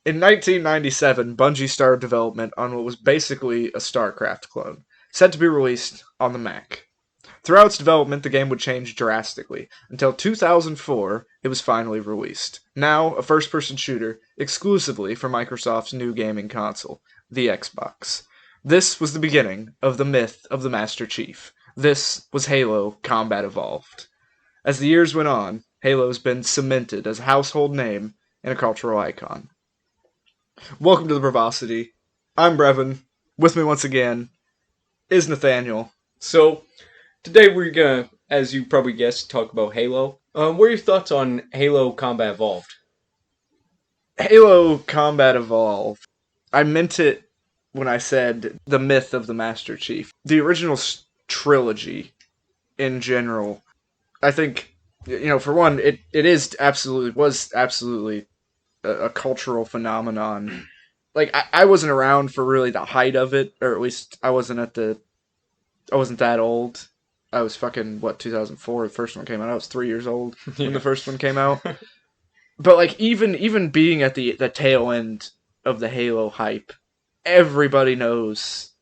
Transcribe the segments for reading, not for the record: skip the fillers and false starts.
In 1997, Bungie started development on what was basically a StarCraft clone, set to be released on the Mac. Throughout its development, the game would change drastically. Until 2004, it was finally released. Now, a first-person shooter, exclusively for Microsoft's new gaming console, the Xbox. This was the beginning of the myth of the Master Chief. This was Halo Combat Evolved. As the years went on, Halo's been cemented as a household name and a cultural icon. Welcome to the Bravosity. I'm Brevin. With me once again is Nathaniel. So, today we're gonna, as you probably guessed, talk about Halo. What are your thoughts on Halo Combat Evolved? Halo Combat Evolved. I meant it when I said the myth of the Master Chief. The original trilogy, in general, I think, for one, it was absolutely a cultural phenomenon. Like, I wasn't around for really the height of it, or at least I wasn't that old. I was 2004, the first one came out. I was 3 years old when the first one came out. But, like, even being at the tail end of the Halo hype, everybody knows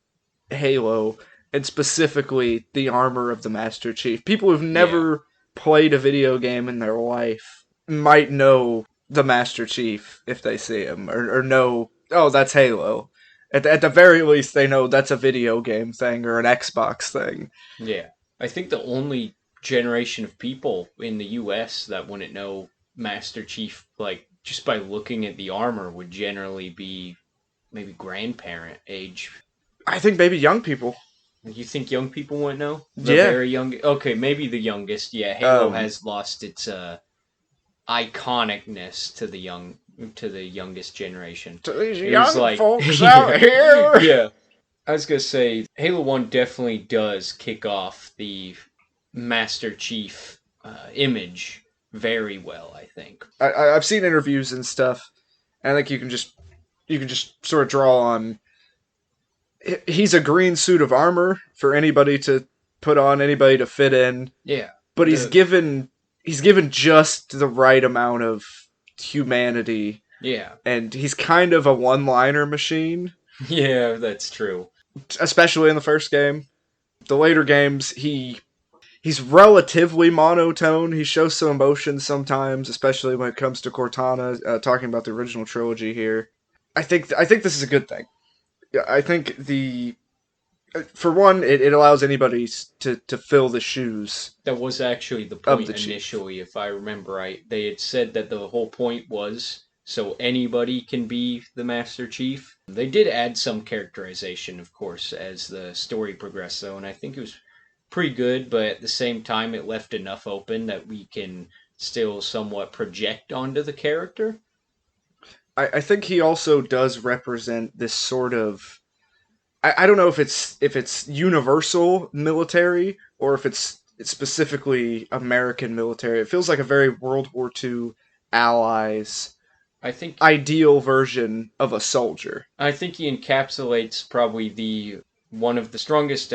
Halo, and specifically the armor of the Master Chief. People who've never played a video game in their life might know the Master Chief if they see him, or know, oh, that's Halo. At the very least, they know that's a video game thing or an Xbox thing. Yeah. I think the only generation of people in the US that wouldn't know Master Chief, like, just by looking at the armor, would generally be maybe grandparent age. I think maybe young people. You think young people wouldn't know? Yeah. Very young. Okay, maybe the youngest. Yeah, Halo has lost its iconicness to the youngest generation. To these young folks out here. Yeah. I was gonna say, Halo 1 definitely does kick off the Master Chief image very well, I think. I've seen interviews and stuff, and I think you can just sort of draw on. He's a green suit of armor for anybody to put on, anybody to fit in. Yeah. But he's given just the right amount of humanity. Yeah. And he's kind of a one-liner machine. Yeah, that's true. Especially in the first game. The later games, he's relatively monotone. He shows some emotion sometimes, especially when it comes to Cortana, talking about the original trilogy here. I think this is a good thing. I think for one, it allows anybody to fill the shoes. That was actually the point initially, if I remember right. They had said that the whole point was so anybody can be the Master Chief. They did add some characterization, of course, as the story progressed, though, and I think it was pretty good, but at the same time, it left enough open that we can still somewhat project onto the character. I think he also does represent this sort of... I don't know if it's universal military or if it's specifically American military. It feels like a very World War II allies, I think, ideal version of a soldier. I think he encapsulates probably one of the strongest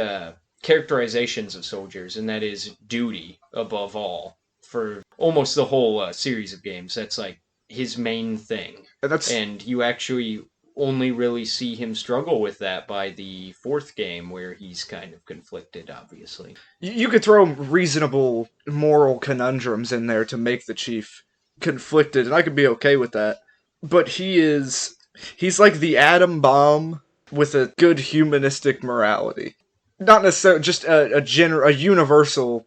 characterizations of soldiers, and that is duty above all. For almost the whole series of games, that's like his main thing. And you actually only really see him struggle with that by the fourth game, where he's kind of conflicted, obviously. You could throw reasonable moral conundrums in there to make the Chief conflicted, and I could be okay with that. But he's like the atom bomb with a good humanistic morality. Not necessarily just a universal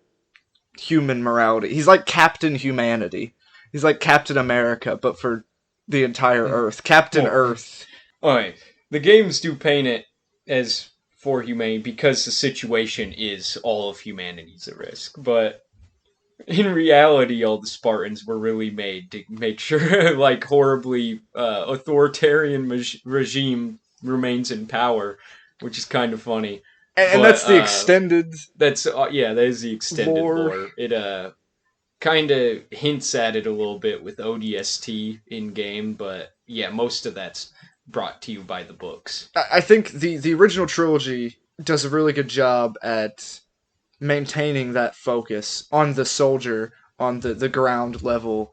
human morality. He's like Captain Humanity. He's like Captain America, but for the entire Earth. Captain Earth. Alright, the games do paint it as for humanity because the situation is all of humanity's at risk, but in reality, all the Spartans were really made to make sure, like, horribly authoritarian regime remains in power, which is kind of funny. And that's the extended... that is the extended lore. It kind of hints at it a little bit with ODST in-game, but yeah, most of that's brought to you by the books. I think the original trilogy does a really good job at maintaining that focus on the soldier, on the ground level.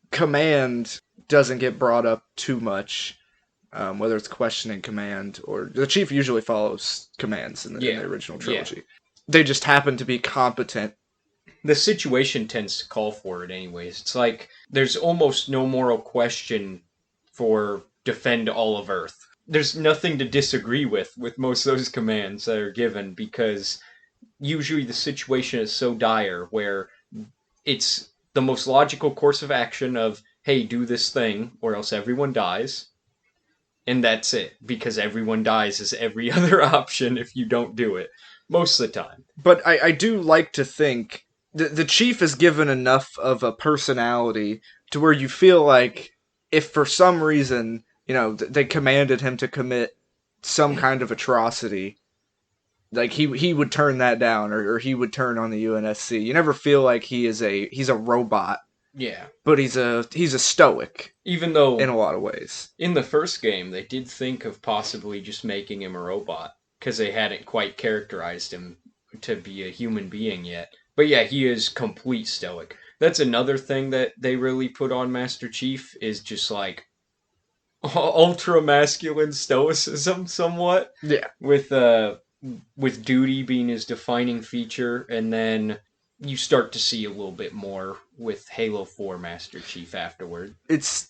Command doesn't get brought up too much, whether it's questioning command or the chief usually follows commands in the original trilogy. They just happen to be competent. The situation tends to call for it anyways. It's like there's almost no moral question for defend all of Earth. There's nothing to disagree with most of those commands that are given, because usually the situation is so dire where it's the most logical course of action of, hey, do this thing or else everyone dies. And that's it, because everyone dies is every other option if you don't do it, most of the time. But I do like to think the chief is given enough of a personality to where you feel like if for some reason, they commanded him to commit some kind of atrocity, like he would turn that down, or he would turn on the UNSC. You never feel like he's a robot. Yeah. But he's a stoic. Even though in a lot of ways. In the first game, they did think of possibly just making him a robot, because they hadn't quite characterized him to be a human being yet. But yeah, he is complete stoic. That's another thing that they really put on Master Chief, is just like ultra masculine stoicism somewhat. Yeah. With duty being his defining feature, and then you start to see a little bit more with Halo 4 Master Chief afterward. It's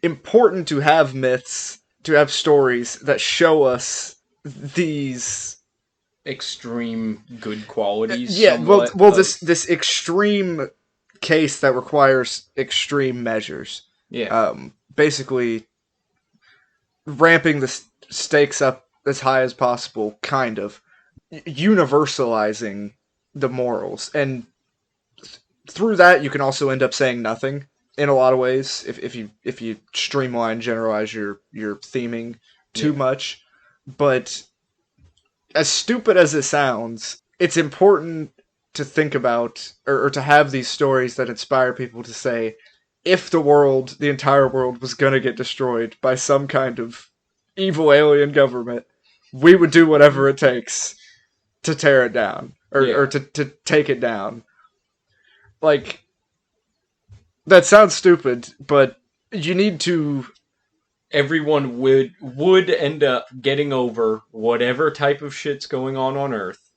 important to have myths, to have stories that show us these extreme good qualities. Yeah, well, this extreme case that requires extreme measures. Yeah. Basically, ramping the stakes up as high as possible, kind of universalizing the morals, and through that you can also end up saying nothing in a lot of ways if you streamline, generalize your theming too much. But as stupid as it sounds, it's important to think about, or to have these stories that inspire people to say, if the entire world was gonna get destroyed by some kind of evil alien government, we would do whatever it takes to tear it down, or to take it down. Like, that sounds stupid, but you need to... Everyone would end up getting over whatever type of shit's going on Earth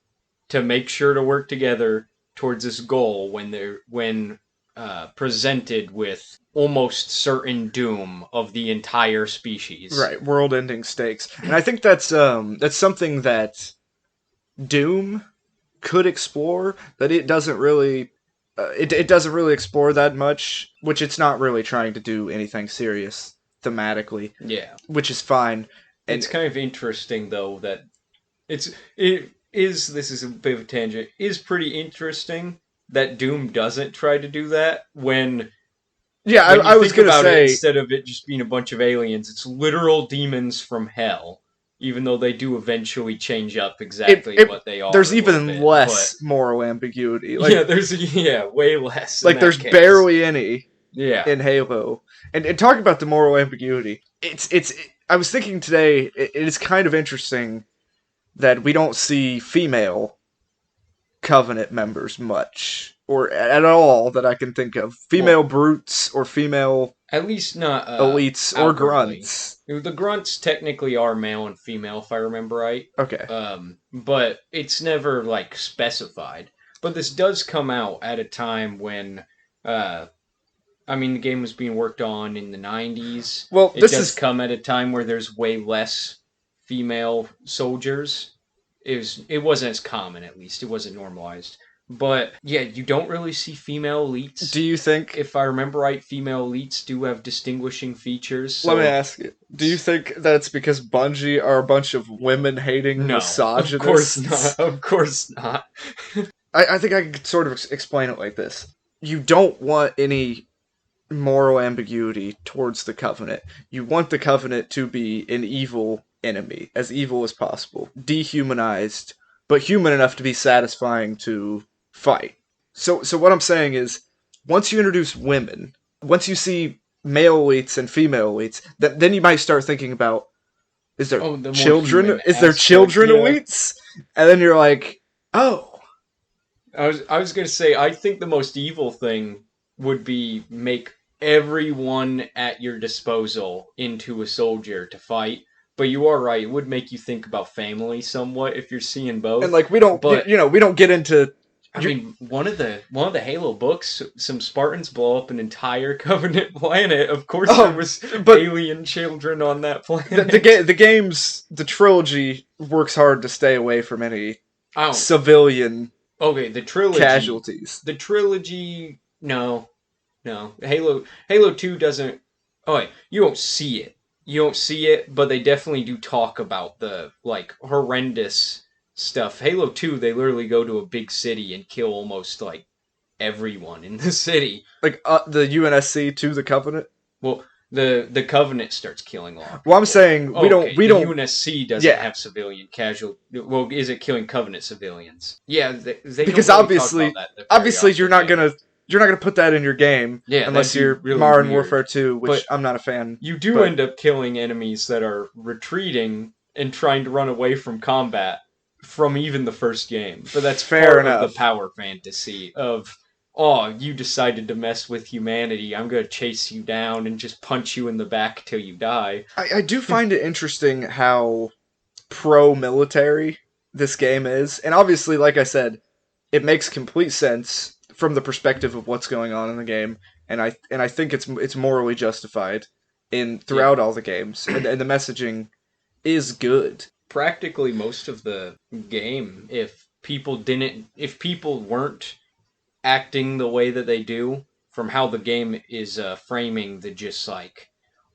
to make sure to work together towards this goal when presented with almost certain doom of the entire species. Right, world-ending stakes. And I think that's something that Doom could explore, that it doesn't really... it doesn't really explore that much, which it's not really trying to do anything serious thematically. Yeah. Which is fine. And it's kind of interesting, though, that this is a bit of a tangent, is pretty interesting that Doom doesn't try to do that when... Yeah, I was going to say... instead of it just being a bunch of aliens, it's literal demons from hell. Even though they do eventually change up exactly what they are. There's even less moral ambiguity. Like, yeah, there's way less. Like, there's barely any in Halo. And talking about the moral ambiguity, I was thinking today, it is kind of interesting that we don't see female Covenant members much, or at all that I can think of. Female brutes or female... At least not elites or grunts. The grunts technically are male and female, if I remember right. Okay. But it's never, like, specified. But this does come out at a time when, the game was being worked on in the 90s. Well, it does come at a time where there's way less female soldiers. It wasn't as common, at least. It wasn't normalized. But, yeah, you don't really see female elites. Do you think... If I remember right, female elites do have distinguishing features. So... Let me ask you. Do you think that's because Bungie are a bunch of women-hating misogynists? Of course not. Of course not. I think I could sort of explain it like this. You don't want any moral ambiguity towards the Covenant. You want the Covenant to be an evil enemy, as evil as possible. Dehumanized, but human enough to be satisfying to... fight. So what I'm saying is, once you introduce women, once you see male elites and female elites, then you might start thinking about, is there children? Is there children elites? And then you're like, oh. I was gonna say, I think the most evil thing would be make everyone at your disposal into a soldier to fight. But you are right; it would make you think about family somewhat if you're seeing And both. like we don't, But we don't get into. I mean, one of the Halo books, some Spartans blow up an entire Covenant planet. Of course, there Oh, was but alien children on that the planet. the games, the trilogy works hard to stay away from any Oh, civilian okay. casualties. The trilogy. No, no. Halo 2 doesn't. Oh wait, you don't see it. You don't see it, but they definitely do talk about the like horrendous stuff. Halo 2, they literally go to a big city and kill almost like everyone in the city. Like the UNSC to the Covenant. Well, the Covenant starts killing a lot of Well, I'm people. saying Oh, okay, we the don't. UNSC doesn't Yeah, have civilian casual. Well, is it killing Covenant civilians? Yeah, they because don't really talk about that very obviously often. you're not gonna put that in your game Yeah, that'd unless be you're really Modern weird. Warfare 2, which But I'm not a fan. you do But end up killing enemies that are retreating and trying to run away from combat from even the first game. But that's fair part of the enough. power fantasy of, oh, you decided to mess with humanity. I'm going to chase you down and just punch you in the back till you die. I do find it interesting how pro-military this game is, and obviously, like I said, it makes complete sense from the perspective of what's going on in the game, and I think it's morally justified in Yeah. throughout all the games, and the messaging is good. Practically most of the game, if people weren't acting the way that they do, from how the game is framing the just like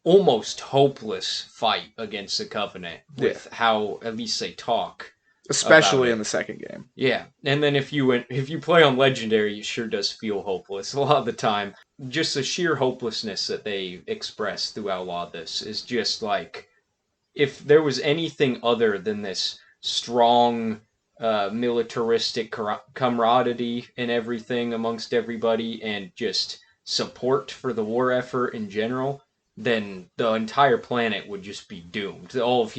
almost hopeless fight against the Covenant Yeah, with how at least they talk about especially in it. the second game. Yeah, and then if you play on Legendary, it sure does feel hopeless a lot of the time. Just the sheer hopelessness that they express throughout a lot of this is just like if there was anything other than this strong militaristic camaraderie and everything amongst everybody and just support for the war effort in general, then the entire planet would just be doomed. All of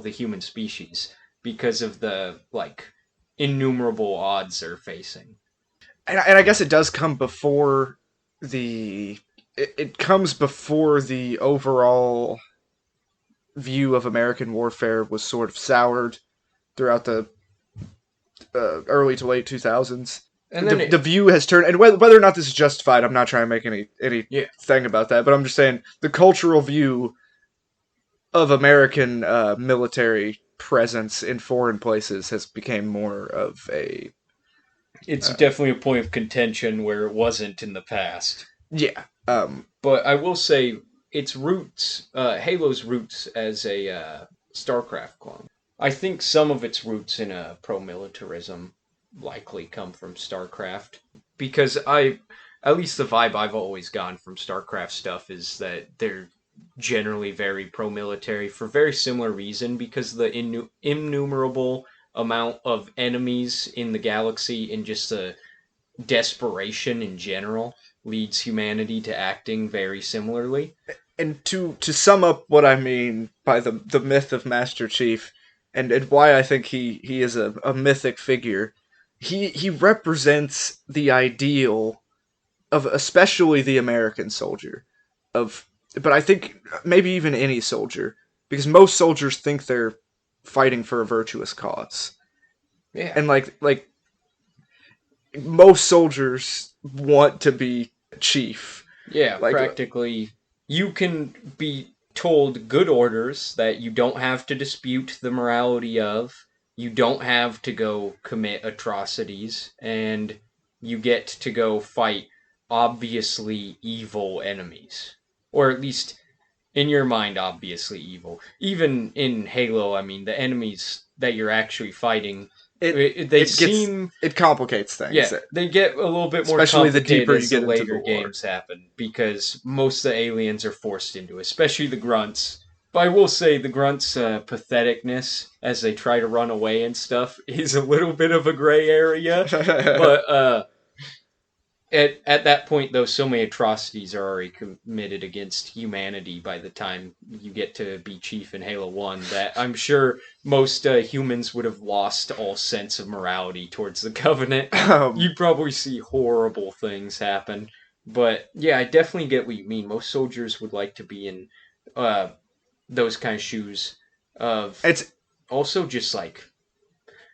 the human species, because of the like innumerable odds they're facing. And I guess it does come before the it comes before the overall view of American warfare was sort of soured throughout the early to late 2000s. And then The view has turned, and whether or not this is justified, I'm not trying to make any yeah, thing about that, but I'm just saying the cultural view of American military presence in foreign places has become more of a it's definitely a point of contention where it wasn't in the past. yeah. But I will say its roots, Halo's roots as a StarCraft clone. I think some of its roots in pro-militarism likely come from StarCraft because at least the vibe I've always gotten from StarCraft stuff is that they're generally very pro-military for very similar reason because the innumerable amount of enemies in the galaxy and just the desperation in general leads humanity to acting very similarly. And to sum up what I mean by the myth of Master Chief, and why I think he is a mythic figure, he represents the ideal of especially the American soldier, of but I think maybe even any soldier, because most soldiers think they're fighting for a virtuous cause, Yeah. and like most soldiers want to be chief. Yeah, Like practically. You can be told good orders that you don't have to dispute the morality of, you don't have to go commit atrocities, and you get to go fight obviously evil enemies. Or at least, in your mind, obviously evil. Even in Halo, I mean, the enemies that you're actually fighting, they seem it complicates things. yeah, they get a little bit more Especially the complicated deeper you as the get into the later lore. games happen because most of the aliens are forced into it, especially the grunts. But I will say the grunts' patheticness as they try to run away and stuff is a little bit of a gray area. But at that point, though, so many atrocities are already committed against humanity by the time you get to be Chief in Halo 1 that I'm sure most humans would have lost all sense of morality towards the Covenant. You'd probably see horrible things happen. But yeah, I definitely get what you mean. Most soldiers would like to be in uh, those kind of shoes of It's also just like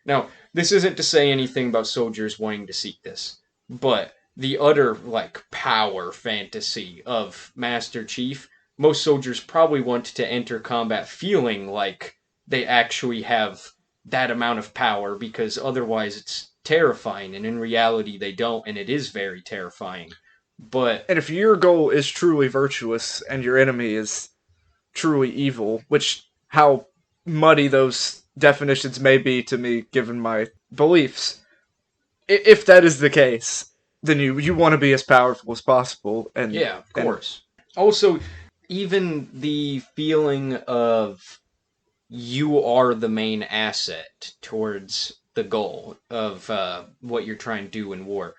now, this isn't to say anything about soldiers wanting to seek this, but the utter like power fantasy of Master Chief, most soldiers probably want to enter combat feeling like they actually have that amount of power because otherwise it's terrifying and in reality they don't and it is very terrifying. But and if your goal is truly virtuous and your enemy is truly evil, which how muddy those definitions may be to me given my beliefs, if that is the case, then you want to be as powerful as possible, yeah, of and course. Also, even the feeling of you are the main asset towards the goal of what you're trying to do in war.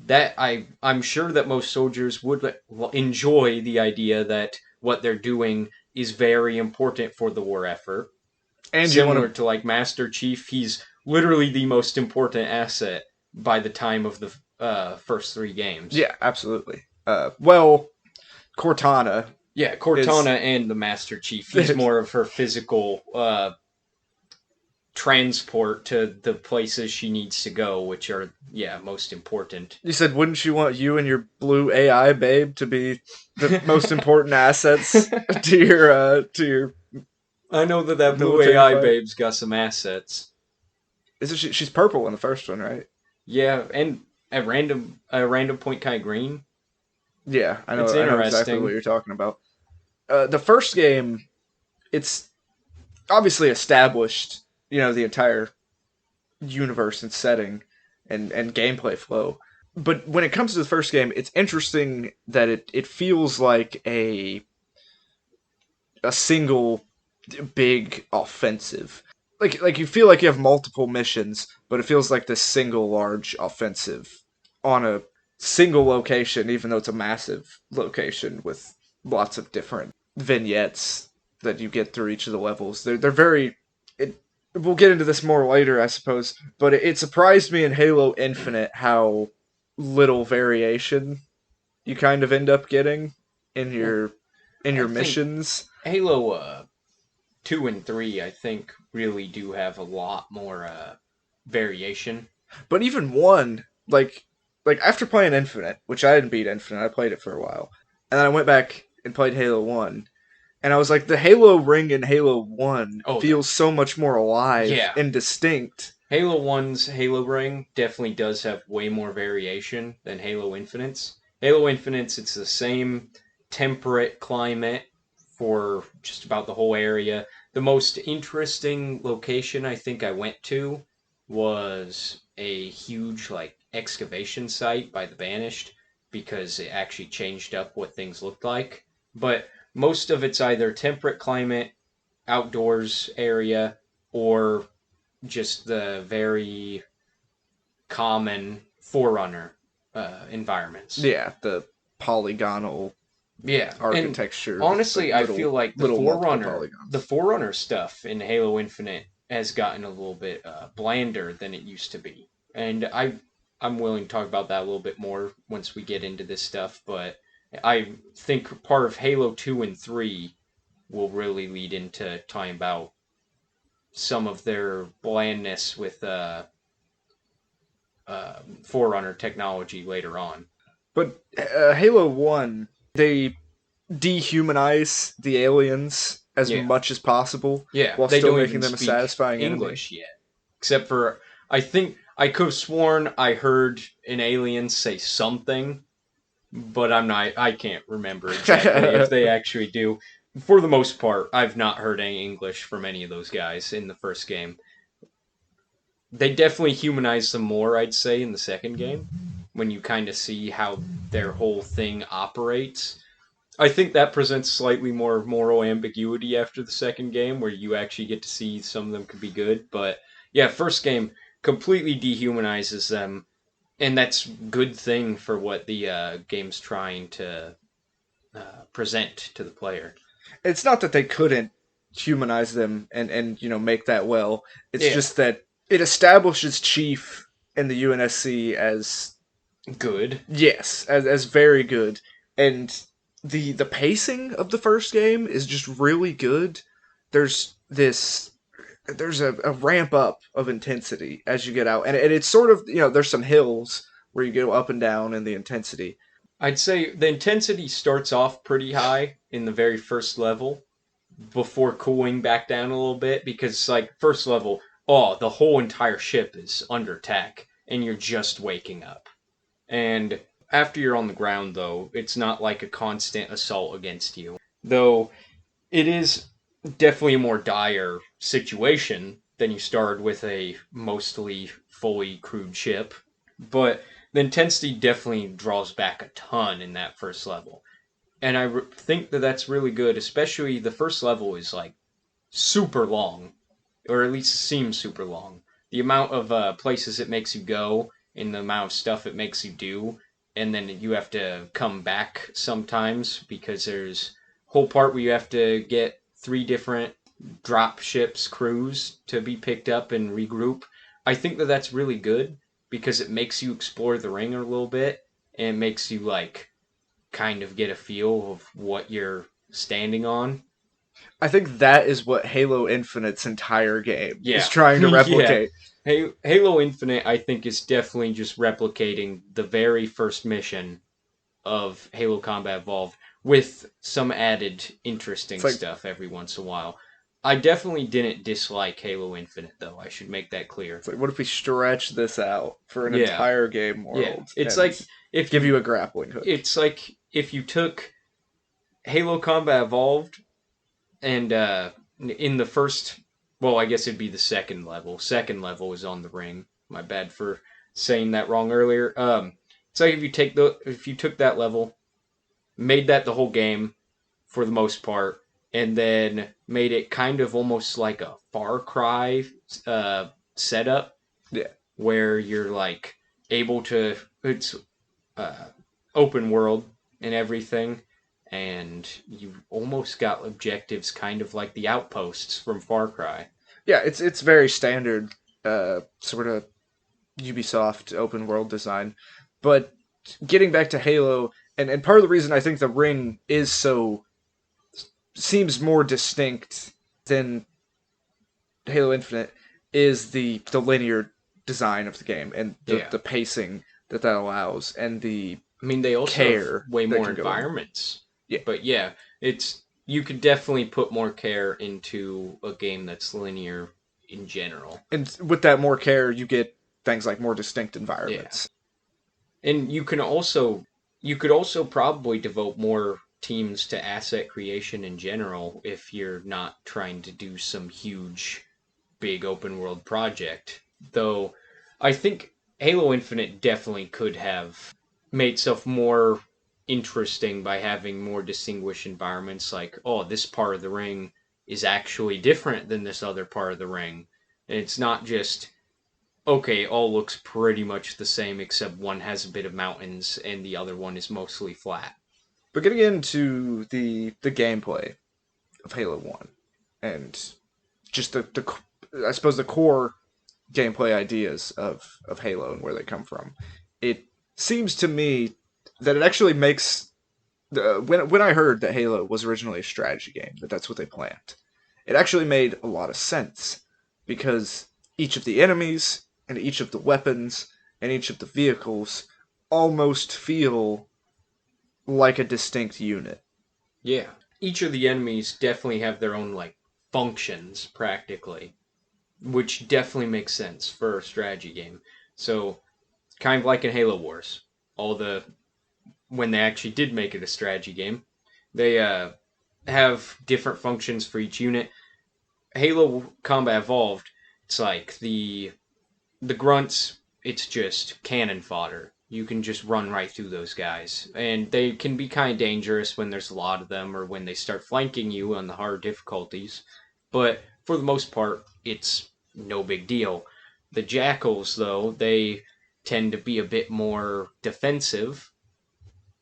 That I'm sure that most soldiers would enjoy the idea that what they're doing is very important for the war effort. you want Similar to to like Master Chief, he's literally the most important asset by the time of the first three games. yeah, absolutely. Well, Cortana Yeah, is Cortana and the Master Chief. He's more of her physical transport to the places she needs to go, which are, yeah, most important. you said, wouldn't you want you and your blue AI babe to be the most important assets to your I know that that blue military AI fight? babe's got some assets. She's purple in the first one, right? Yeah, and a random point kind of green. Yeah, It's I know exactly what interesting. you're talking about. The first game, it's obviously established, the entire universe and setting and gameplay flow. But when it comes to the first game, it's interesting that it feels like a single big offensive. Like you feel like you have multiple missions, but it feels like this single large offensive on a single location, even though it's a massive location with lots of different vignettes that you get through each of the levels. They're very. We'll get into this more later, I suppose, but it surprised me in Halo Infinite how little variation you kind of end up getting in Well, your I think missions. Halo 2 and 3, I think, really do have a lot more variation. But even one, like after playing Infinite, which I didn't beat Infinite, I played it for a while, and then I went back and played Halo One, and I was like, the Halo ring in Halo One Oh, feels so much more alive yeah. and distinct. Halo 1's Halo Ring definitely does have way more variation than Halo Infinite's. Halo Infinite's, it's the same temperate climate for just about the whole area. The most interesting location I think I went to was a huge like excavation site by the Banished because it actually changed up what things looked like. But most of it's either temperate climate, outdoors area, or just the very common Forerunner environments. Yeah, the polygonal Yeah, and architecture with honestly, like I feel like little multiple The polygons. Forerunner stuff in Halo Infinite has gotten a little bit blander than it used to be, and I'm willing to talk about that a little bit more once we get into this stuff. But I think part of Halo 2 and 3 will really lead into talking about some of their blandness with Forerunner technology later on. But Halo One, they dehumanize the aliens as Yeah, much as possible yeah. while They still don't making even them a speak satisfying enemy. English yet, except for I think I could have sworn I heard an alien say something, but I'm not. I can't remember exactly if they actually do. For the most part, I've not heard any English from any of those guys in the first game. They definitely humanize them more, I'd say, in the second game when you kind of see how their whole thing operates. I think that presents slightly more moral ambiguity after the second game, where you actually get to see some of them could be good. But yeah, first game completely dehumanizes them, and that's good thing for what the game's trying to present to the player. It's not that they couldn't humanize them and make that it's Yeah, just that it establishes Chief and the UNSC as Good. Yes, as very good. And the pacing of the first game is just really good. There's this there's a ramp up of intensity as you get out, and it's sort of, there's some hills where you go up and down in the intensity. I'd say the intensity starts off pretty high in the very first level before cooling back down a little bit because, like, first level, oh, the whole entire ship is under attack and you're just waking up. And after you're on the ground, though, it's not like a constant assault against you. Though it is definitely a more dire situation than you started with a mostly fully crewed ship. But the intensity definitely draws back a ton in that first level. And think that that's really good, especially the first level is like super long, or at least seems super long. The amount of places it makes you go and the amount of stuff it makes you do, and then you have to come back sometimes because there's a whole part where you have to get 3 different drop ships crews to be picked up and regroup. I think that that's really good because it makes you explore the ring a little bit and it makes you like kind of get a feel of what you're standing on. I think that is what Halo Infinite's entire game is Yeah. trying to Yeah. replicate. Halo Infinite, I think, is definitely just replicating the very first mission of Halo Combat Evolved with some added interesting It's like stuff every once in a while. I definitely didn't dislike Halo Infinite, though. I should make that clear. it's like what if we stretch this out for an Yeah, entire game yeah. world It's and like if give you, you a grappling hook? it's like if you took Halo Combat Evolved and in the first, well, I guess it'd be the second level. Second level is on the ring. My bad for saying that wrong earlier. It's like if you took that level, made that the whole game for the most part, and then made it kind of almost like a Far Cry setup Yeah. where you're like able to it's uh, open world and everything, and you almost got objectives kind of like the outposts from Far Cry. Yeah, it's very standard sort of Ubisoft open world design. But getting back to Halo, and part of the reason I think the ring is so seems more distinct than Halo Infinite is the linear design of the game and Yeah. the pacing that allows and the I mean, they also have care way that more can go in. environments. Yeah. But yeah, it's you could definitely put more care into a game that's linear in general. And with that more care, you get things like more distinct Yeah. environments. And you could also probably devote more teams to asset creation in general if you're not trying to do some huge big open world project. Though I think Halo Infinite definitely could have made itself more interesting by having more distinguished environments like, oh, this part of the ring is actually different than this other part of the ring. And it's not just okay, all looks pretty much the same except one has a bit of mountains and the other one is mostly flat. But getting into the gameplay of Halo 1 and just the I suppose the core gameplay ideas of Halo and where they come from, it seems to me that it actually makes when I heard that Halo was originally a strategy game, that's what they planned. It actually made a lot of sense because each of the enemies and each of the weapons and each of the vehicles almost feel like a distinct unit. Yeah. Each of the enemies definitely have their own like functions practically, which definitely makes sense for a strategy game. So, kind of like in Halo Wars, all the when they actually did make it a strategy game, they have different functions for each unit. Halo Combat Evolved, it's like the grunts, it's just cannon fodder. You can just run right through those guys. And they can be kind of dangerous when there's a lot of them or when they start flanking you on the hard difficulties. But for the most part, it's no big deal. The jackals, though, they tend to be a bit more defensive.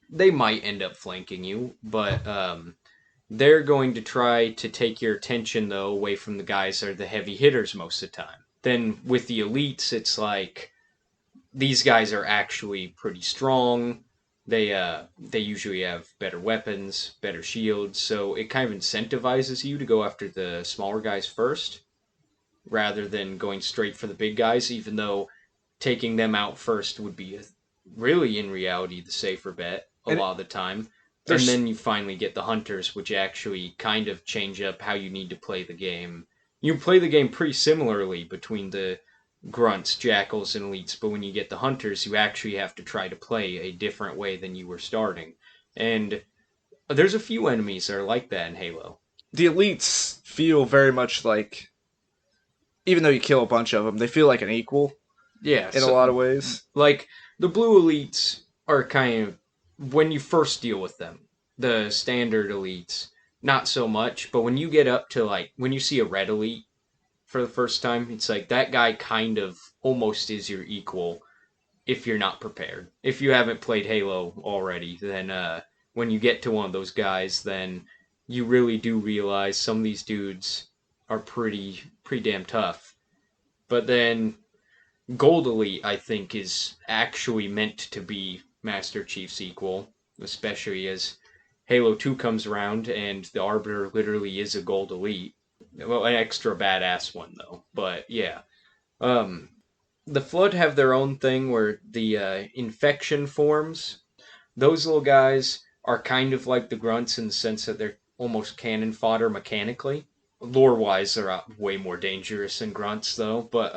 They might end up flanking you, but they're going to try to take your attention, though, away from the guys that are the heavy hitters most of the time. Then with the elites, it's like these guys are actually pretty strong. They usually have better weapons, better shields, so it kind of incentivizes you to go after the smaller guys first, rather than going straight for the big guys. Even though taking them out first would be really, in reality, the safer bet a And lot of the time. And there's then you finally get the hunters, which actually kind of change up how you need to play the game. You play the game pretty similarly between the grunts, jackals, and elites, but when you get the hunters, you actually have to try to play a different way than you were starting. And there's a few enemies that are like that in Halo. the elites feel very much like, even though you kill a bunch of them, they feel like an equal Yeah, in a lot of ways. like the blue elites are kind of when you first deal with them. The standard elites, not so much, but when you get up to like when you see a red elite for the first time, it's like that guy kind of almost is your equal if you're not prepared. If you haven't played Halo already, then when you get to one of those guys, then you really do realize some of these dudes are pretty damn tough. But then Gold Elite, I think, is actually meant to be Master Chief's equal, especially as Halo 2 comes around and the Arbiter literally is a Gold Elite. Well, an extra badass one, though. But yeah. Um, the Flood have their own thing where the infection forms. Those little guys are kind of like the grunts in the sense that they're almost cannon fodder mechanically. Lore wise, they're way more dangerous than grunts, though. But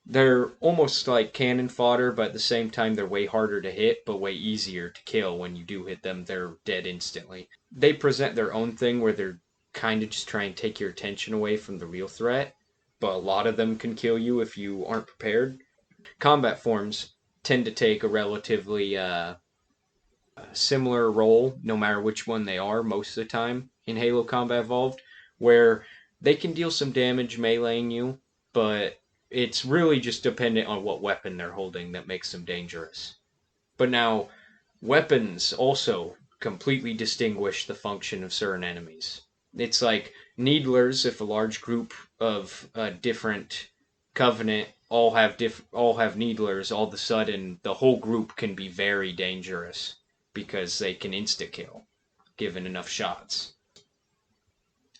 they're almost like cannon fodder, but at the same time, they're way harder to hit, but way easier to kill. When you do hit them, they're dead instantly. They present their own thing where they're kind of just trying to take your attention away from the real threat, but a lot of them can kill you if you aren't prepared. Combat forms tend to take a relatively similar role, no matter which one they are, most of the time in Halo Combat Evolved, where they can deal some damage meleeing you, but it's really just dependent on what weapon they're holding that makes them dangerous. But now, weapons also completely distinguish the function of certain enemies. It's like Needlers, if a large group of different Covenant all have Needlers, all of a sudden the whole group can be very dangerous because they can insta kill given enough shots.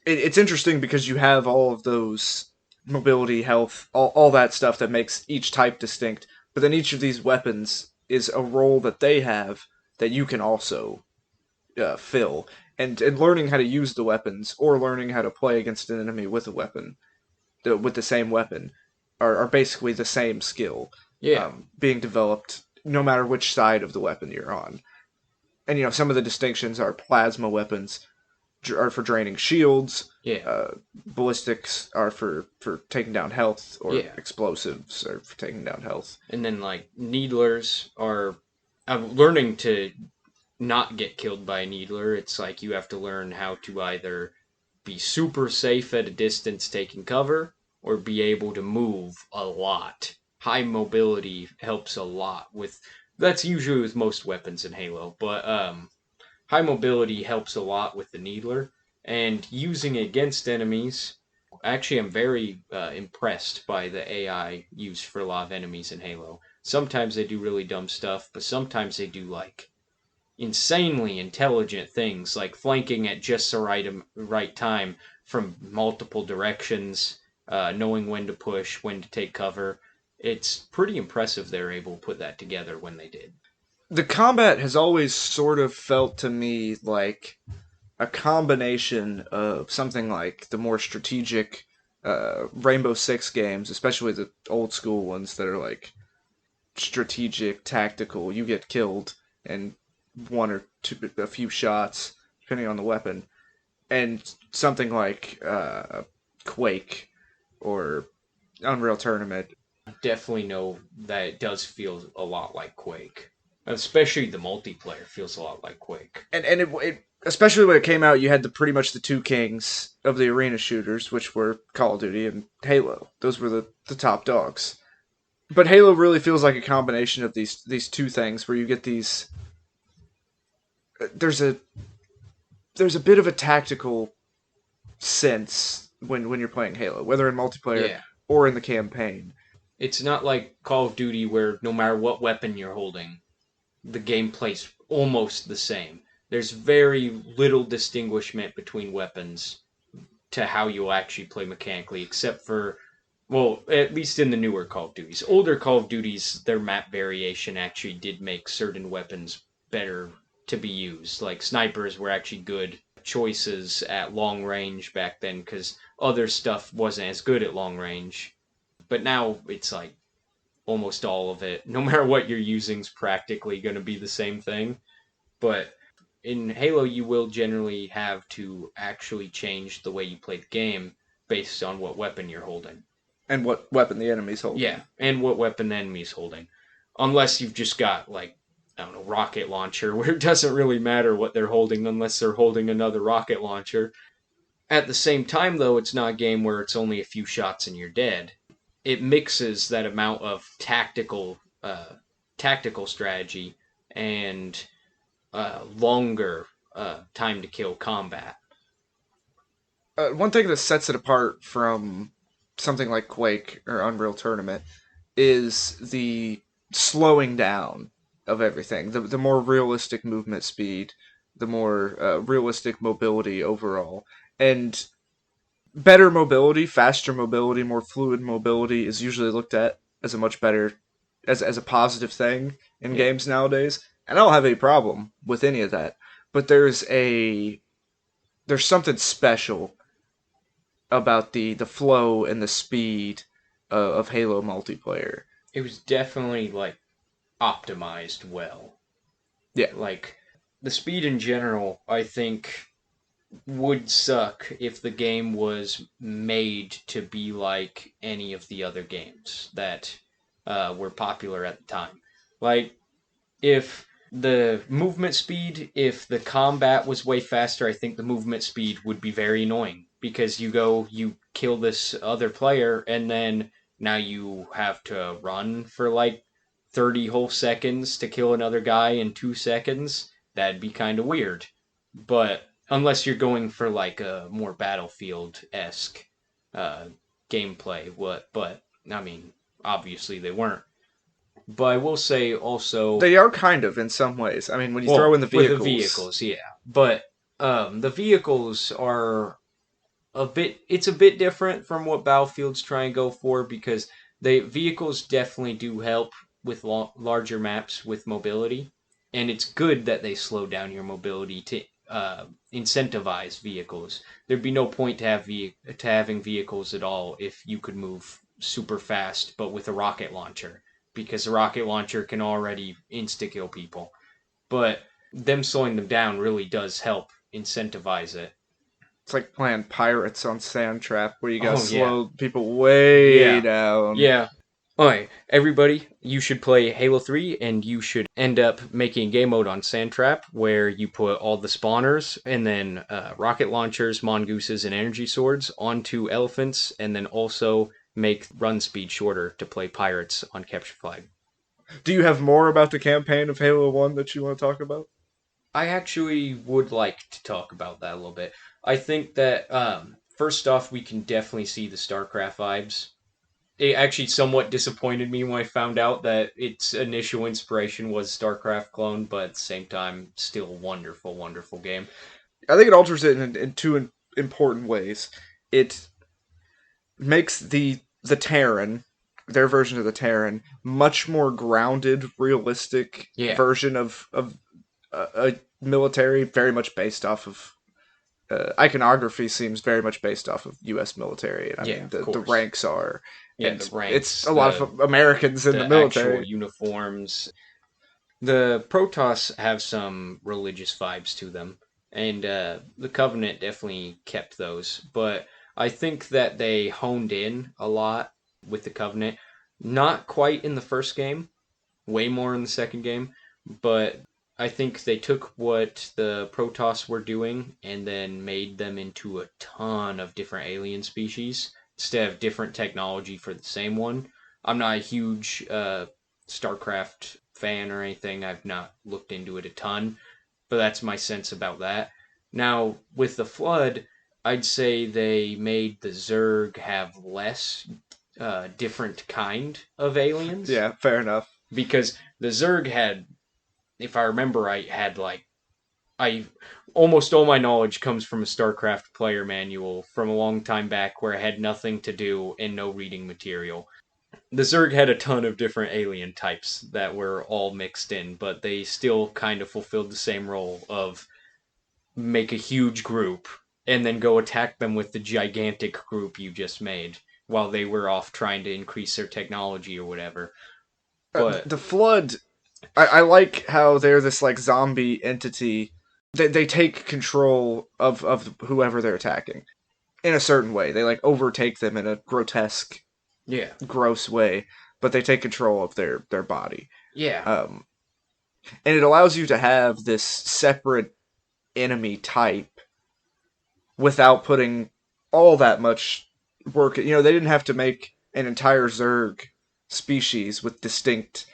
It's interesting because you have all of those mobility, health, all that stuff that makes each type distinct. But then each of these weapons is a role that they have that you can also fill. And learning how to use the weapons or learning how to play against an enemy with a weapon, with the same weapon, are basically the same skill Yeah, being developed no matter which side of the weapon you're on. And some of the distinctions are plasma weapons are for draining shields. yeah, Ballistics are for taking down health, or yeah. explosives are for taking down health. And then like Needlers are. I'm learning to not get killed by a Needler. It's like you have to learn how to either be super safe at a distance taking cover or be able to move a lot. High mobility helps a lot with that's usually with most weapons in Halo, but high mobility helps a lot with the Needler and using it against enemies. Actually, I'm very impressed by the AI used for a lot of enemies in Halo. Sometimes they do really dumb stuff, but sometimes they do like insanely intelligent things like flanking at just the right time from multiple directions, knowing when to push, when to take cover. It's pretty impressive they're able to put that together when they did. The combat has always sort of felt to me like a combination of something like the more strategic Rainbow Six games, especially the old school ones that are like strategic, tactical. You get killed in one or two, a few shots, depending on the weapon, and something like Quake or Unreal Tournament. Definitely know that it does feel a lot like Quake. Especially the multiplayer feels a lot like Quake. And it especially when it came out, you had pretty much the two kings of the arena shooters, which were Call of Duty and Halo. Those were the top dogs. But Halo really feels like a combination of these two things, where you get these. There's a bit of a tactical sense when you're playing Halo, whether in multiplayer Yeah. or in the campaign. It's not like Call of Duty where no matter what weapon you're holding, the gameplay's almost the same. There's very little distinguishment between weapons to how you'll actually play mechanically, except for, well, at least in the newer Call of Duties. Older Call of Duties, their map variation actually did make certain weapons better to be used. Like snipers were actually good choices at long range back then because other stuff wasn't as good at long range. But now it's like almost all of it, no matter what you're using, is practically going to be the same thing. But in Halo, you will generally have to actually change the way you play the game based on what weapon you're holding. And what weapon the enemy's holding. Yeah, and what weapon the enemy's holding. Unless you've just got, like, I don't know, rocket launcher, where it doesn't really matter what they're holding unless they're holding another rocket launcher. At the same time, though, it's not a game where it's only a few shots and you're dead. It mixes that amount of tactical strategy and longer time to kill combat. One thing that sets it apart from something like Quake or Unreal Tournament is the slowing down of everything. The more realistic movement speed, the more realistic mobility overall. And better mobility, faster mobility, more fluid mobility is usually looked at as a much better, as a positive thing in games nowadays. And I don't have any problem with any of that. But there's something special about the flow and the speed of Halo multiplayer. It was definitely like optimized well. Yeah. Like the speed in general, I think would suck if the game was made to be like any of the other games that were popular at the time. Like if the movement speed, if the combat was way faster, I think the movement speed would be very annoying because you kill this other player, and then now you have to run for like 30 whole seconds to kill another guy in 2 seconds. That'd be kind of weird. But unless you're going for like a more Battlefield esque uh, gameplay, but I mean, obviously they weren't. But I will say also They are kind of in some ways. I mean, when you throw in the vehicles. with the vehicles, yeah. But the vehicles are a bit. It's a bit different from what Battlefield's trying to go for because the vehicles definitely do help with larger maps with mobility, and it's good that they slow down your mobility to incentivize vehicles. There'd be no point to having vehicles at all if you could move super fast, but with a rocket launcher because the rocket launcher can already insta kill people. But them slowing them down really does help incentivize it. It's like playing Pirates on Sand Trap, where you gotta Oh, yeah. slow people way Yeah. down. Yeah. Alright, everybody, you should play Halo 3 and you should end up making a game mode on Sandtrap where you put all the spawners and then rocket launchers, mongooses, and energy swords onto elephants and then also make run speed shorter to play pirates on Capture Flag. Do you have more about the campaign of Halo 1 that you want to talk about? I actually would like to talk about that a little bit. I think that, first off, we can definitely see the StarCraft vibes. It actually somewhat disappointed me when I found out that its initial inspiration was StarCraft clone, but at the same time, still a wonderful, wonderful game. I think it alters it in two important ways. It makes the Terran, their version of the Terran, much more grounded, realistic version of a military, very much based off of iconography seems very much based off of U.S. military. And I mean, the ranks are. Yeah, the ranks. It's a lot of Americans in the military. Actual uniforms. The Protoss have some religious vibes to them, and the Covenant definitely kept those. But I think that they honed in a lot with the Covenant. Not quite in the first game, way more in the second game, but I think they took what the Protoss were doing and then made them into a ton of different alien species instead of different technology for the same one. I'm not a huge StarCraft fan or anything. I've not looked into it a ton, but that's my sense about that. Now, with the Flood, I'd say they made the Zerg have less different kind of aliens. Yeah, fair enough. Because the Zerg had, if I remember right, had like I almost all my knowledge comes from a StarCraft player manual from a long time back where I had nothing to do and no reading material. The Zerg had a ton of different alien types that were all mixed in, but they still kind of fulfilled the same role of make a huge group and then go attack them with the gigantic group you just made while they were off trying to increase their technology or whatever. But The Flood, I like how they're this like zombie entity. They take control of whoever they're attacking in a certain way. They like overtake them in a grotesque, yeah, gross way, but they take control of their body. yeah, Um, and it allows you to have this separate enemy type without putting all that much work. You know, they didn't have to make an entire Zerg species with distinct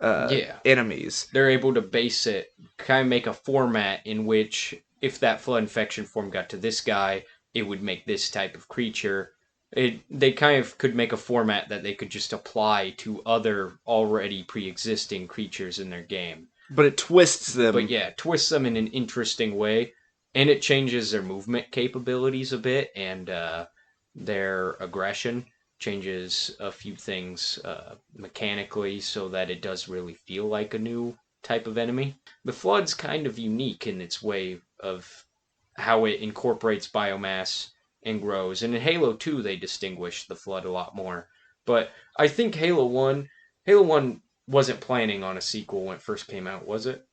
yeah. enemies. They're able to base it, kind of make a format in which if that flood infection form got to this guy, it would make this type of creature. They kind of could make a format that they could just apply to other already pre-existing creatures in their game. But it twists them. But yeah, twists them in an interesting way, and it changes their movement capabilities a bit and their aggression changes a few things mechanically so that it does really feel like a new type of enemy. The Flood's kind of unique in its way of how it incorporates biomass and grows. And in Halo 2 they distinguish the Flood a lot more. But I think Halo 1 wasn't planning on a sequel when it first came out, was it?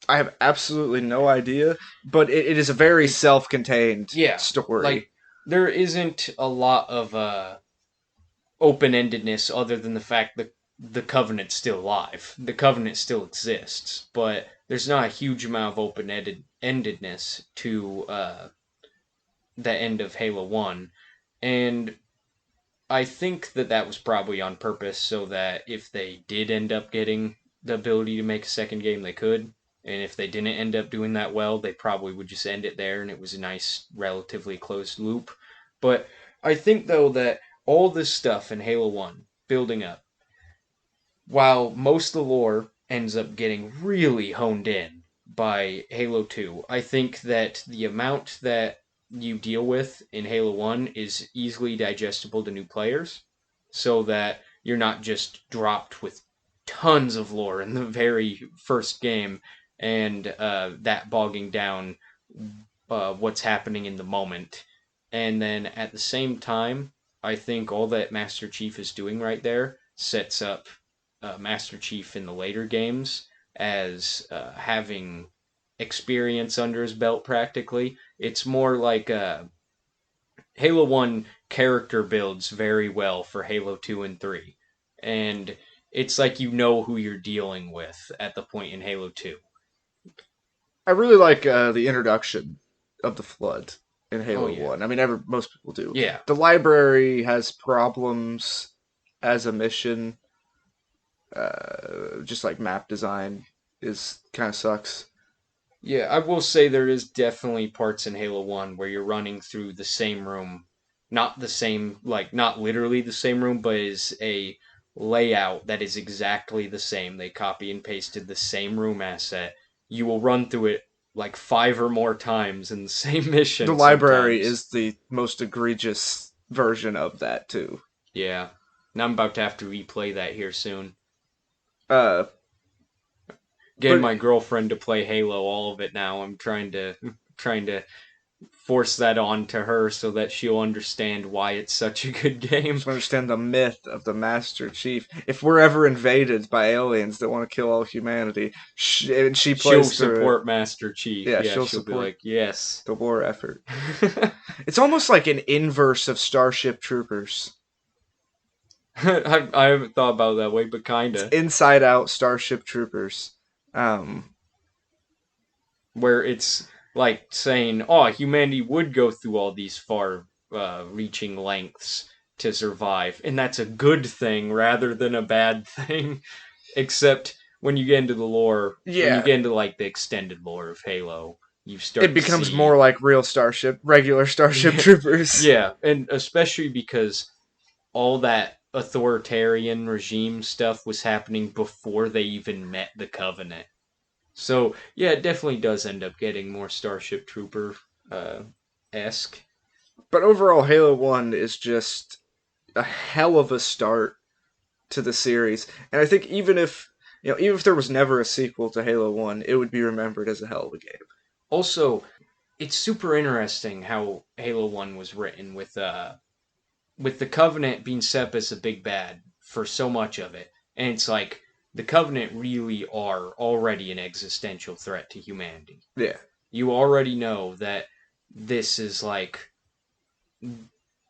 I have absolutely no idea, but it is a very self-contained story. Like there isn't a lot of open-endedness other than the fact that the Covenant's still alive. The Covenant still exists, but there's not a huge amount of open-endedness to the end of Halo 1. And I think that was probably on purpose so that if they did end up getting the ability to make a second game, they could. And if they didn't end up doing that well, they probably would just end it there and it was a nice, relatively closed loop. But I think, though, that all this stuff in Halo 1, building up, while most of the lore ends up getting really honed in by Halo 2, I think that the amount that you deal with in Halo 1 is easily digestible to new players, so that you're not just dropped with tons of lore in the very first game and that bogging down what's happening in the moment. And then at the same time, I think all that Master Chief is doing right there sets up Master Chief in the later games as having experience under his belt practically. It's more like Halo 1 character builds very well for Halo 2 and 3. And it's like you know who you're dealing with at the point in Halo 2. I really like the introduction of the Flood in Halo yeah. 1. I mean, most people do. Yeah. The library has problems as a mission. Just like map design is kind of sucks. Yeah, I will say there is definitely parts in Halo 1 where you're running through the same room. Not the same, like, not literally the same room, but is a layout that is exactly the same. They copy and pasted the same room asset. You will run through it like 5 or more times in the same mission. The library is the most egregious version of that, too. Yeah. And I'm about to have to replay that here soon. Getting my girlfriend to play Halo, all of it now. I'm trying to force that on to her so that she'll understand why it's such a good game. To understand the myth of the Master Chief. If we're ever invaded by aliens that want to kill all humanity, she'll support Master Chief. Yeah, she'll be like, yes, the war effort. It's almost like an inverse of Starship Troopers. I haven't thought about it that way, but kinda. It's inside out Starship Troopers. Where it's like saying, oh, humanity would go through all these far-reaching lengths to survive, and that's a good thing rather than a bad thing. Except when you get into the lore, when you get into like the extended lore of Halo, you start. It becomes more like regular Starship Troopers. Yeah, and especially because all that authoritarian regime stuff was happening before they even met the Covenant. So yeah, it definitely does end up getting more Starship Trooper esque. But overall, Halo 1 is just a hell of a start to the series. And I think even if there was never a sequel to Halo 1, it would be remembered as a hell of a game. Also, it's super interesting how Halo 1 was written with the Covenant being set up as a big bad for so much of it. And it's like the Covenant really are already an existential threat to humanity. Yeah. You already know that this is like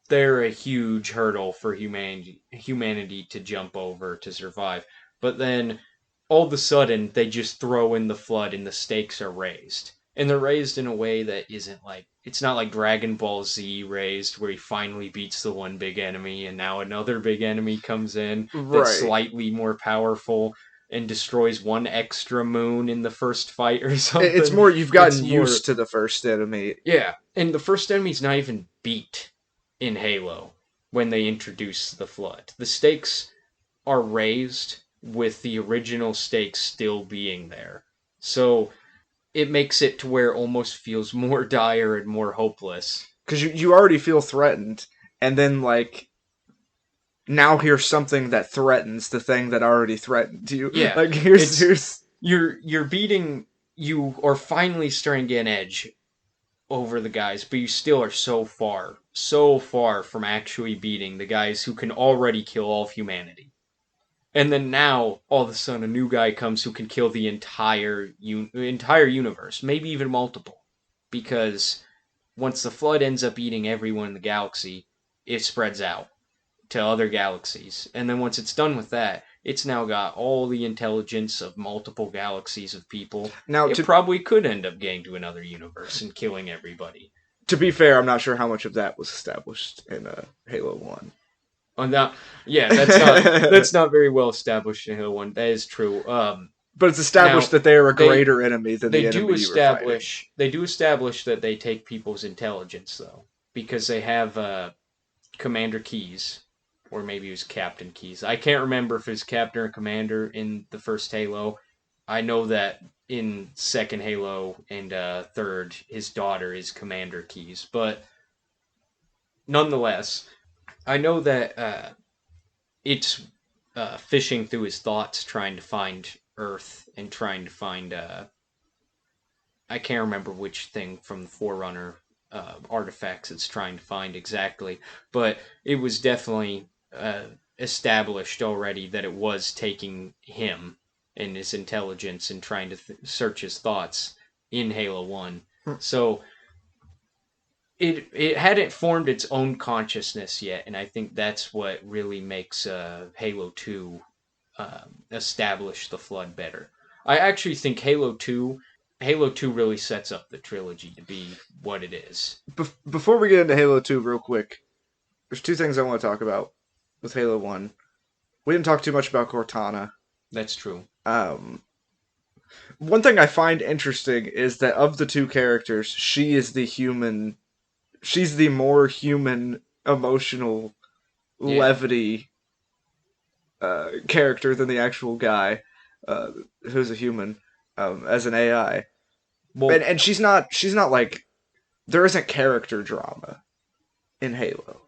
they're a huge hurdle for humanity to jump over to survive. But then all of a sudden they just throw in the flood and the stakes are raised. And they're raised in a way that isn't like it's not like Dragon Ball Z raised where he finally beats the one big enemy and now another big enemy comes in that's Right. slightly more powerful and destroys one extra moon in the first fight or It's something. more you've It's gotten more used to the first enemy. yeah, and the first enemy's not even beat in Halo when they introduce the Flood. The stakes are raised with the original stakes still being there. So it makes it to where it almost feels more dire and more hopeless. Because you already feel threatened, and then, like, now here's something that threatens the thing that already threatened you. Yeah, Like, here's, it's here's. you're beating you are finally starting to get an edge over the guys, but you still are so far from actually beating the guys who can already kill all of humanity. And then now, all of a sudden, a new guy comes who can kill the entire universe, maybe even multiple, because once the flood ends up eating everyone in the galaxy, it spreads out to other galaxies, and then once it's done with that, it's now got all the intelligence of multiple galaxies of people. Now, It probably could end up getting to another universe and killing everybody. to be fair, I'm not sure how much of that was established in Halo 1. Oh, now, yeah, that's not very well established in Halo One. That is true. But it's established Now that they are a they greater enemy than the enemy you were fighting. they do establish that they take people's intelligence though, because they have commander keys, or maybe it was captain keys. I can't remember if it's captain or commander in the first Halo. I know that in second Halo and third, his daughter is commander keys, but nonetheless, I know that it's fishing through his thoughts, trying to find Earth and trying to find. I can't remember which thing from the Forerunner artifacts it's trying to find exactly, but it was definitely established already that it was taking him and his intelligence and trying to search his thoughts in Halo 1. So it hadn't formed its own consciousness yet, and I think that's what really makes Halo 2 establish the Flood better. I actually think Halo 2 really sets up the trilogy to be what it is. Before we get into Halo 2, real quick, there's two things I want to talk about with Halo 1. We didn't talk too much about Cortana. That's true. One thing I find interesting is that of the two characters, she is the human. She's the more human, emotional, levity character than the actual guy who's a human as an AI. Well, and she's not like, there isn't character drama in Halo.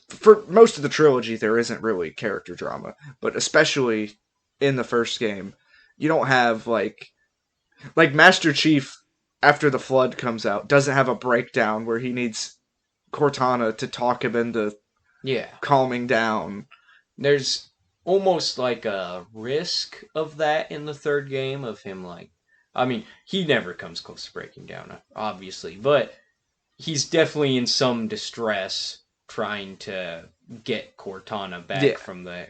For most of the trilogy, there isn't really character drama, but especially in the first game, you don't have like Master Chief after the Flood comes out doesn't have a breakdown where he needs Cortana to talk him into calming down. There's almost like a risk of that in the third game of him like I mean, he never comes close to breaking down, obviously, but he's definitely in some distress trying to get Cortana back from the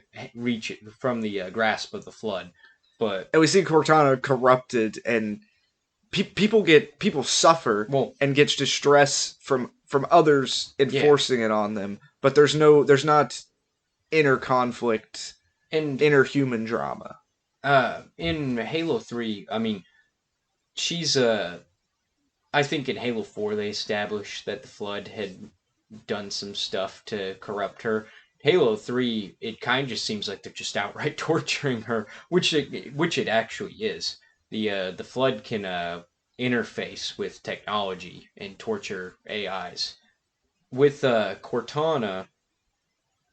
grasp of the Flood. But and we see Cortana corrupted, and people suffer and get distress from others enforcing it on them. But there's not inner conflict and inner human drama. In Halo 3, I mean, she's I think in Halo 4 they established that the Flood had done some stuff to corrupt her, Halo 3, it kind of just seems like they're just outright torturing her, which it actually is. The Flood can interface with technology and torture AIs. With Cortana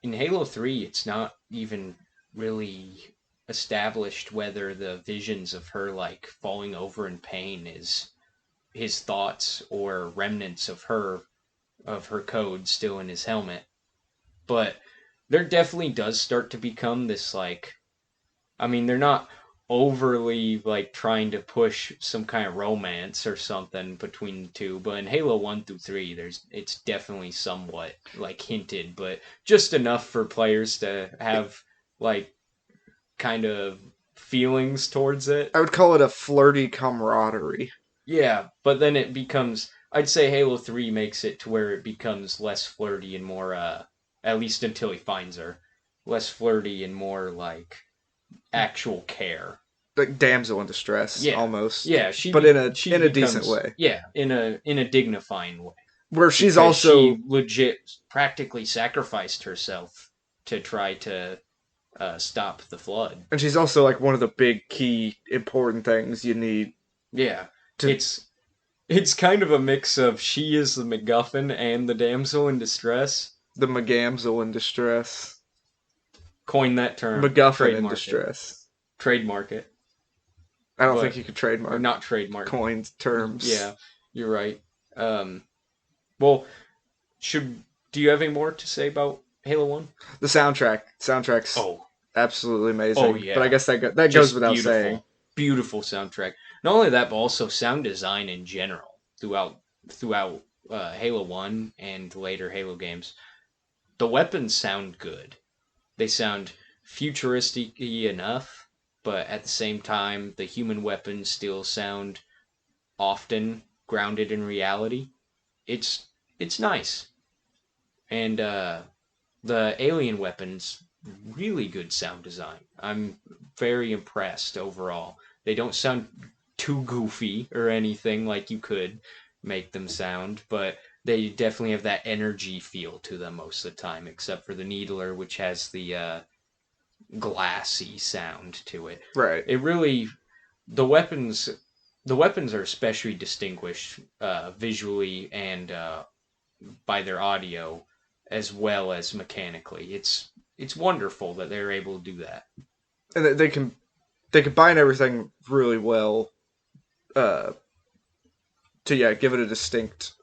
in Halo 3, it's not even really established whether the visions of her like falling over in pain is his thoughts or remnants of her code still in his helmet. But there definitely does start to become this like, I mean, they're not overly like trying to push some kind of romance or something between the two, but in Halo 1 through 3 it's definitely somewhat like hinted, but just enough for players to have like kind of feelings towards it. I would call it a flirty camaraderie. Yeah, but then it becomes, I'd say Halo 3 makes it to where it becomes less flirty and more at least until he finds her, less flirty and more like actual care. Like damsel in distress, Yeah, almost, yeah. but She in a decent becomes, way, yeah, in a dignifying way, where she's because also she legit practically sacrificed herself to try to stop the flood. and she's also like one of the big key important things you need Yeah, to it's kind of a mix of she is the MacGuffin and the damsel in distress. the McGamsel in distress, Coin that term, MacGuffin in trademark it, distress. trademark it, I don't think but you could or trademark not trademark. coined terms. Yeah, you're right. Um, well, should do you have any more to say about Halo 1? The soundtrack's Oh, absolutely oh amazing, but I yeah, guess that goes just without saying. beautiful, beautiful soundtrack. Not only that, but also sound design in general throughout Halo 1 and later Halo games. The weapons sound good. They sound futuristic enough, but at the same time, the human weapons still sound often grounded in reality. It's nice, and the alien weapons, really good sound design. I'm very impressed overall. They don't sound too goofy or anything like you could make them sound, but they definitely have that energy feel to them most of the time, except for the Needler, which has the glassy sound to it. Right. It really the weapons the weapons are especially distinguished visually and by their audio as well as mechanically. It's wonderful that they're able to do that. And they combine everything really well uh, to give it a distinct.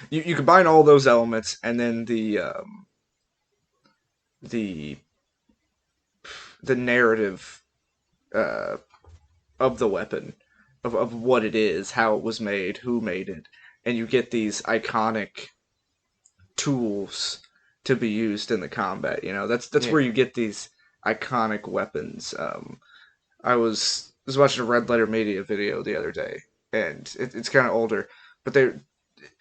You combine all those elements, and then the the narrative uh, of the weapon, of what it is, how it was made, who made it, and you get these iconic tools to be used in the combat. That's Yeah. where you get these iconic weapons. I was watching a Red Letter Media video the other day, and it's kind of older, but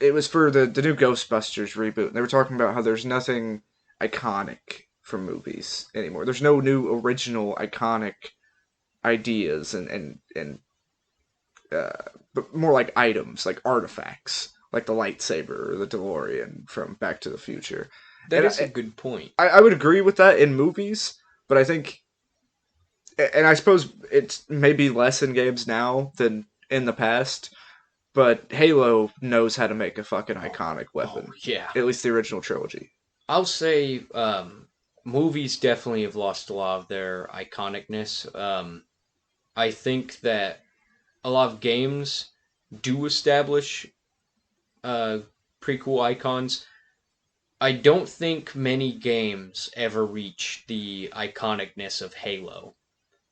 it was for the new Ghostbusters reboot. And they were talking about how there's nothing iconic from movies anymore. There's no new original iconic ideas uh, but more like items, like artifacts, like the lightsaber or the DeLorean from Back to the Future. That And is a good point. I would agree with that in movies, but I think, and I suppose it's maybe less in games now than in the past, but Halo knows how to make a fucking iconic Oh weapon. yeah. At least the original trilogy. I'll say movies definitely have lost a lot of their iconicness. I think that a lot of games do establish uh, pretty cool icons. I don't think many games ever reach the iconicness of Halo.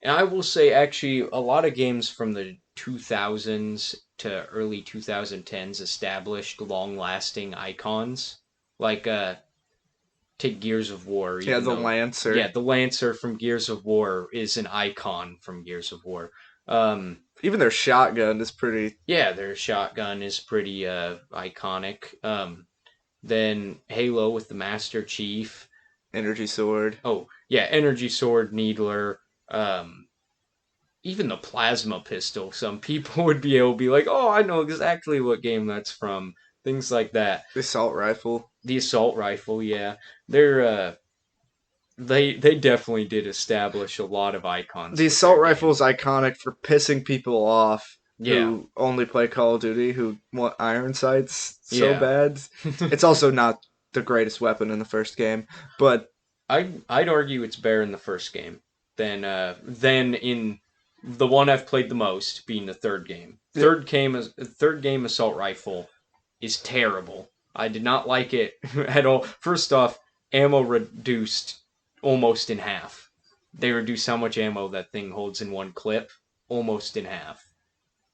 And I will say, actually, a lot of games from the 2000s to early 2010s established long lasting icons. Like, take Gears of War, Yeah, even the though, yeah, Lancer. the Lancer from Gears of War is an icon from Gears of War. Um, Even their shotgun is pretty. yeah, their shotgun is pretty iconic. Then Halo with the Master Chief. Energy sword. Oh, yeah, Energy Sword, Needler, um, even the plasma pistol. Some people would be able to be like, "Oh, I know exactly what game that's from." things like that. The assault rifle. The assault rifle, yeah, they're they definitely did establish a lot of icons The with their assault rifle game. is iconic for pissing people off Yeah, who only play Call of Duty, who want iron sights so yeah. bad. It's also not the greatest weapon in the first game, but I'd argue it's better in the first game than in the one I've played the most, being the third game. yeah, Third game assault rifle is terrible. I did not like it at all. First off, ammo reduced almost in half. They reduce how much ammo that thing holds in one clip almost in half,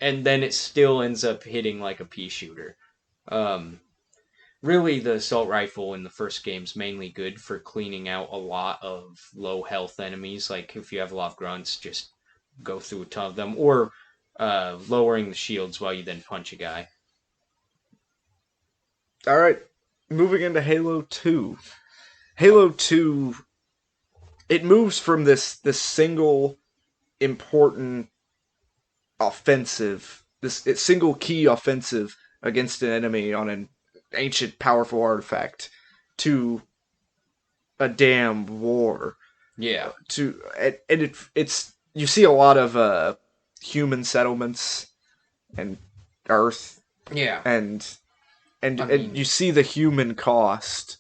and then it still ends up hitting like a pea shooter. Um, Really, the assault rifle in the first game's mainly good for cleaning out a lot of low health enemies. Like if you have a lot of grunts, just go through a ton of them, or lowering the shields while you then punch a guy. all right. Moving into Halo 2. Halo 2, it moves from this single important offensive, this single key offensive against an enemy on an ancient powerful artifact to a damn war. Yeah, It's you see a lot of human settlements and Earth yeah. and I and mean, you see the human cost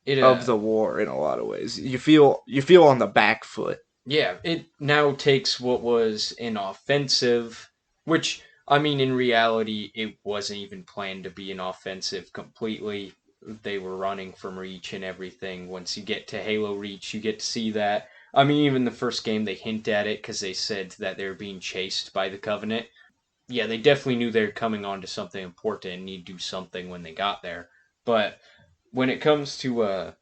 it of the war in a lot of ways. You feel on the back foot. yeah, it now takes what was an offensive, which, I mean, in reality, it wasn't even planned to be an offensive completely. They were running from Reach and everything. Once you get to Halo Reach, you get to see that. I mean, even the first game, they hint at it because they said that they were being chased by the Covenant. Yeah, they definitely knew they were coming on to something important and need to do something when they got there. But when it comes to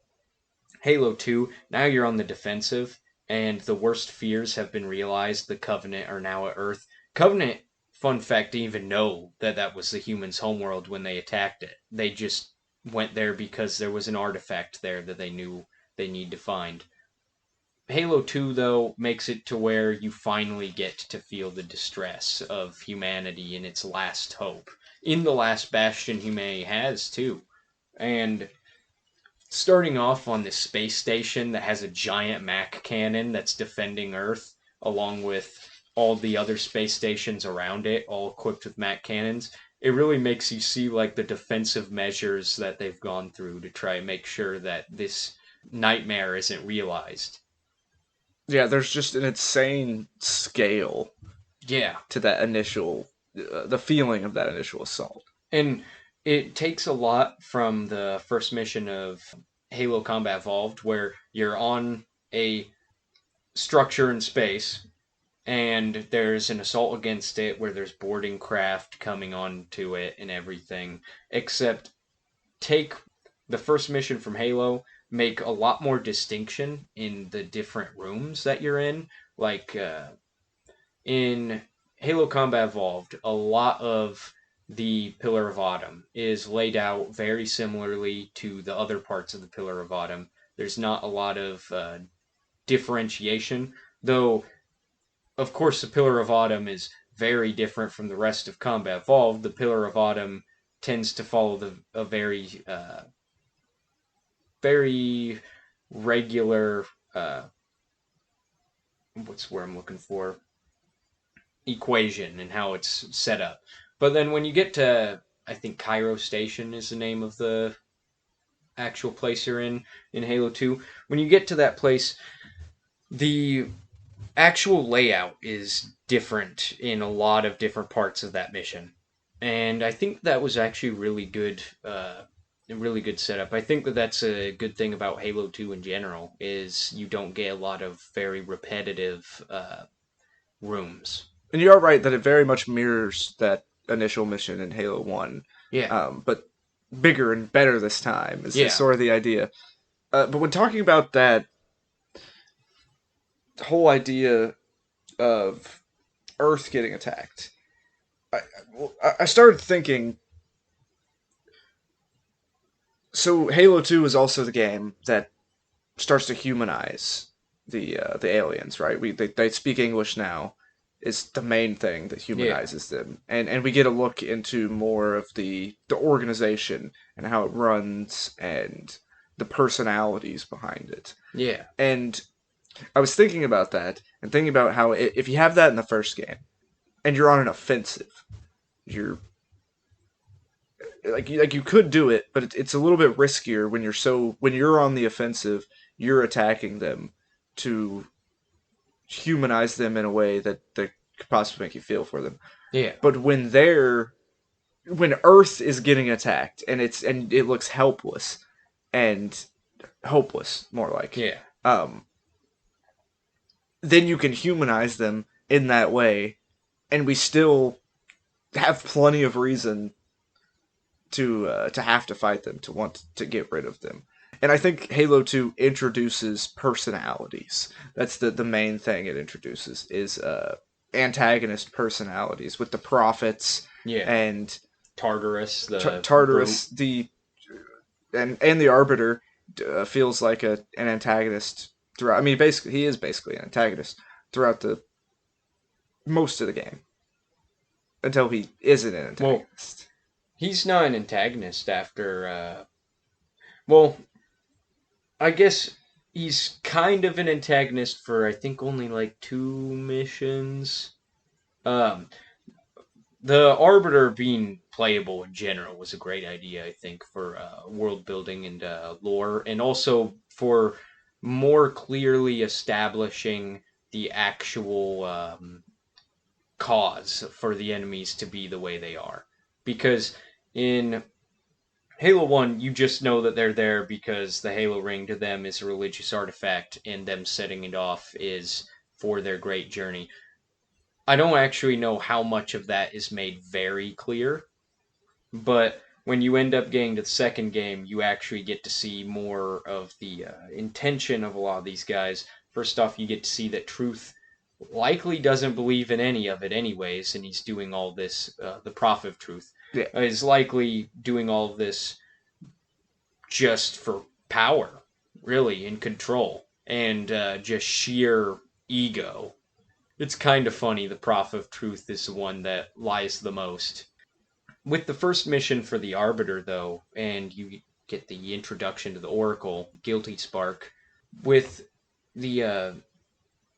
Halo 2, now you're on the defensive, and the worst fears have been realized. The Covenant are now at Earth. Covenant, fun fact, didn't even know that that was the humans' homeworld when they attacked it. They just went there because there was an artifact there that they knew they need to find. Halo 2, though, makes it to where you finally get to feel the distress of humanity in its last hope. In the last bastion humanity has, too. And starting off on this space station that has a giant Mac cannon that's defending Earth, along with all the other space stations around it, all equipped with Mac cannons. It really makes you see like the defensive measures that they've gone through to try and make sure that this nightmare isn't realized. Yeah, there's just an insane scale Yeah, to that initial, the feeling of that initial assault. and it takes a lot from the first mission of Halo Combat Evolved, where you're on a structure in space and there's an assault against it where there's boarding craft coming onto it and everything. Except take the first mission from Halo, make a lot more distinction in the different rooms that you're in. Like in Halo Combat Evolved, a lot of the Pillar of Autumn is laid out very similarly to the other parts of the Pillar of Autumn. There's not a lot of differentiation, though of course, the Pillar of Autumn is very different from the rest of Combat Evolved. The Pillar of Autumn tends to follow a very regular what's where I'm looking for equation and how it's set up. But then when you get to, I think Cairo Station is the name of the actual place you're in Halo 2. When you get to that place, the actual layout is different in a lot of different parts of that mission, and I think that was actually really good. A really good setup. I think that that's a good thing about Halo 2 in general is you don't get a lot of very repetitive rooms. And you are right that it very much mirrors that initial mission in Halo 1, Yeah, but bigger and better this time is yeah, sort of the idea. But when talking about that whole idea of Earth getting attacked, I, I started thinking. So Halo 2 is also the game that starts to humanize the aliens, right? They speak English now, is the main thing that Yeah. humanizes them, and we get a look into more of the organization and how it runs and the personalities behind it. Yeah. And I was thinking about that and thinking about how if you have that in the first game and you're on an offensive, you're like you could do it, but it's a little bit riskier when you're on the offensive, you're attacking them to humanize them in a way that could possibly make you feel for them. Yeah. But when Earth is getting attacked and it looks helpless and hopeless, more like, Yeah. um, then you can humanize them in that way, and we still have plenty of reason to have to fight them, to want to get rid of them. And I think Halo 2 introduces personalities. That's the main thing it introduces is antagonist personalities with the prophets Yeah. and Tartarus, the Tartarus, brute. the and the Arbiter feels like an antagonist throughout. I mean, basically, he is basically an antagonist throughout the most of the game until he isn't an Well, antagonist. he's not an antagonist after. Well, I guess he's kind of an antagonist for I think only like 2 missions. Um, the Arbiter being playable in general was a great idea, I think, for world building and lore, and also for more clearly establishing the actual cause for the enemies to be the way they are. Because in Halo 1, you just know that they're there because the Halo ring to them is a religious artifact, and them setting it off is for their great journey. I don't actually know how much of that is made very clear, but when you end up getting to the second game, you actually get to see more of the intention of a lot of these guys. First off, you get to see that Truth likely doesn't believe in any of it, anyways, and he's doing all this. The Prophet of Truth Yeah, is likely doing all of this just for power, really, and control, and just sheer ego. It's kind of funny. The Prophet of Truth is the one that lies the most. With the first mission for the Arbiter, though, and you get the introduction to the Oracle, Guilty Spark, with the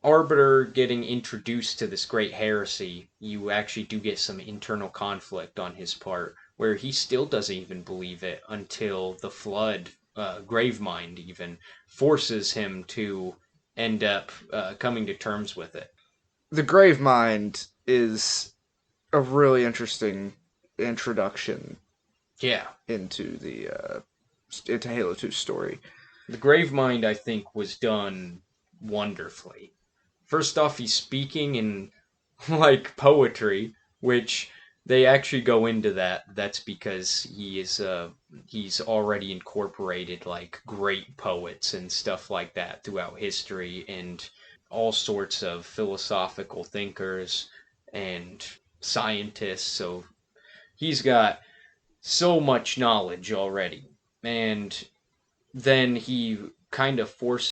Arbiter getting introduced to this great heresy, you actually do get some internal conflict on his part, where he still doesn't even believe it until the Flood, Gravemind even, forces him to end up coming to terms with it. the Grave Mind is a really interesting introduction Yeah. into the into Halo 2 story. The Gravemind, I think, was done wonderfully. First off, he's speaking in like poetry, which they actually go into that. That's because he's already incorporated like great poets and stuff like that throughout history and all sorts of philosophical thinkers and scientists. So he's got so much knowledge already. And then he kind of forces